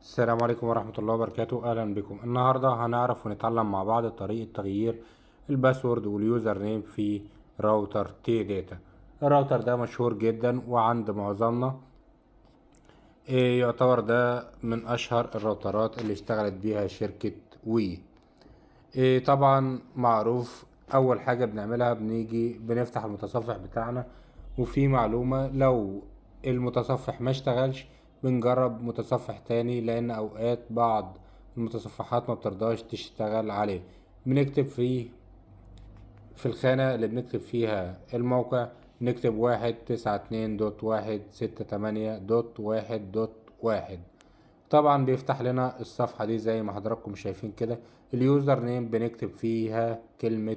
السلام عليكم ورحمة الله وبركاته. أهلا بكم. النهاردة هنعرف ونتعلم مع بعض طريقة تغيير الباسورد واليوزر نيم في راوتر تي داتا. الراوتر ده مشهور جدا وعند معظمنا يعتبر ده من أشهر الراوترات اللي اشتغلت بيها شركة وي. طبعا معروف. أول حاجة بنعملها بنيجي بنفتح المتصفح بتاعنا، وفي معلومة لو المتصفح ما اشتغلش بنجرب متصفح تاني، لأن أوقات بعض المتصفحات ما بترضاش تشتغل عليه. بنكتب في الخانة اللي بنكتب فيها الموقع نكتب 192.168.1.1. طبعا بيفتح لنا الصفحة دي زي ما حضراتكم شايفين كده. اليوزر نيم بنكتب فيها كلمة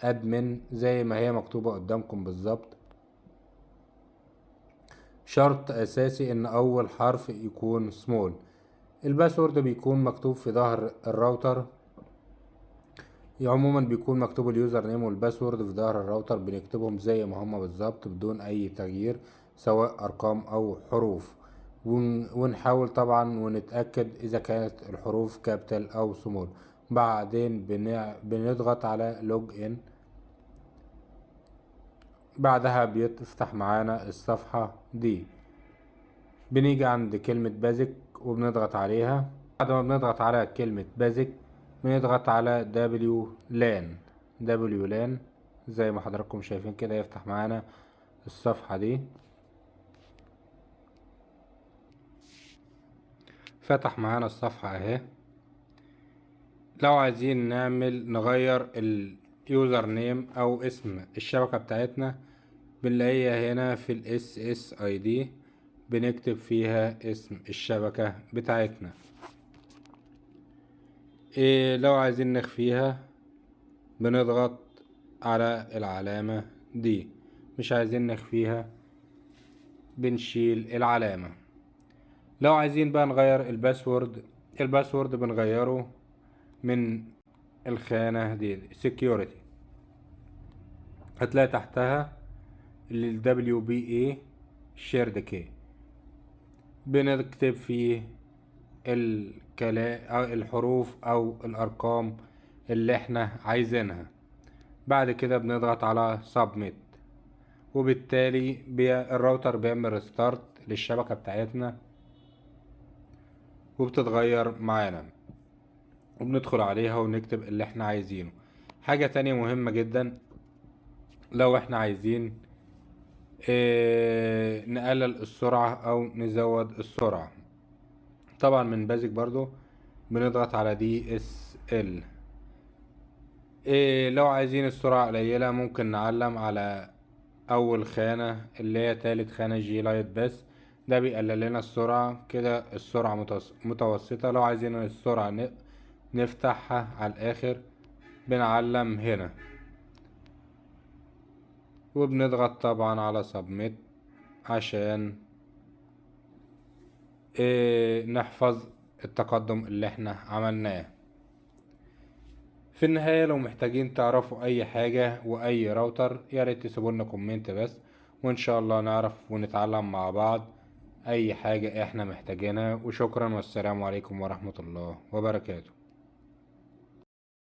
ادمن زي ما هي مكتوبة قدامكم بالظبط. شرط اساسي ان اول حرف يكون سمول. الباسورد بيكون مكتوب في ظهر الراوتر. عموما بيكون مكتوب اليوزر نيم والباسورد في ظهر الراوتر، بنكتبهم زي ما هما بالظبط بدون اي تغيير سواء ارقام او حروف. ونحاول طبعا ونتأكد اذا كانت الحروف كابيتال او سمول. بعدين بنضغط على لوج ان. بعدها بيفتح معانا الصفحة دي. بنيجي عند كلمة بازك وبنضغط عليها. بعد ما بنضغط على كلمة بازك بنضغط على دبليو لان زي ما حضراتكم شايفين كده، يفتح معانا الصفحة دي. فتح معانا الصفحة اهي. لو عايزين نغير اليوزر نيم او اسم الشبكة بتاعتنا بنلاقيها هنا في الاس اس اي دي، بنكتب فيها اسم الشبكة بتاعتنا. لو عايزين نخفيها بنضغط على العلامة دي. مش عايزين نخفيها بنشيل العلامة. لو عايزين بقى نغير الباسورد بنغيره من الخانة دي security. هتلاقي تحتها ال WPA shared key، بنكتب فيه أو الحروف او الارقام اللي احنا عايزينها. بعد كده بنضغط على submit، وبالتالي الراوتر بيعمل ريستارت للشبكة بتاعتنا وبتتغير معانا، وبندخل عليها ونكتب اللي احنا عايزينه. حاجة تانية مهمة جدا، لو احنا عايزين نقلل السرعة او نزود السرعة، طبعا من بازك برضو بنضغط على دي اس ال. لو عايزين السرعة قليلة ممكن نعلم على اول خانة اللي هي تالت خانة جي لايت بس، ده بيقلل لنا السرعة كده. السرعة متوسطة. لو عايزين السرعة نفتحها على الاخر بنعلم هنا، وبنضغط طبعا على سبميت عشان نحفظ التقدم اللي احنا عملناه. في النهاية لو محتاجين تعرفوا اي حاجة واي راوتر ياريت تسيبولنا كومنت بس، وان شاء الله نعرف ونتعلم مع بعض اي حاجة احنا محتاجينها. وشكرا والسلام عليكم ورحمة الله وبركاته.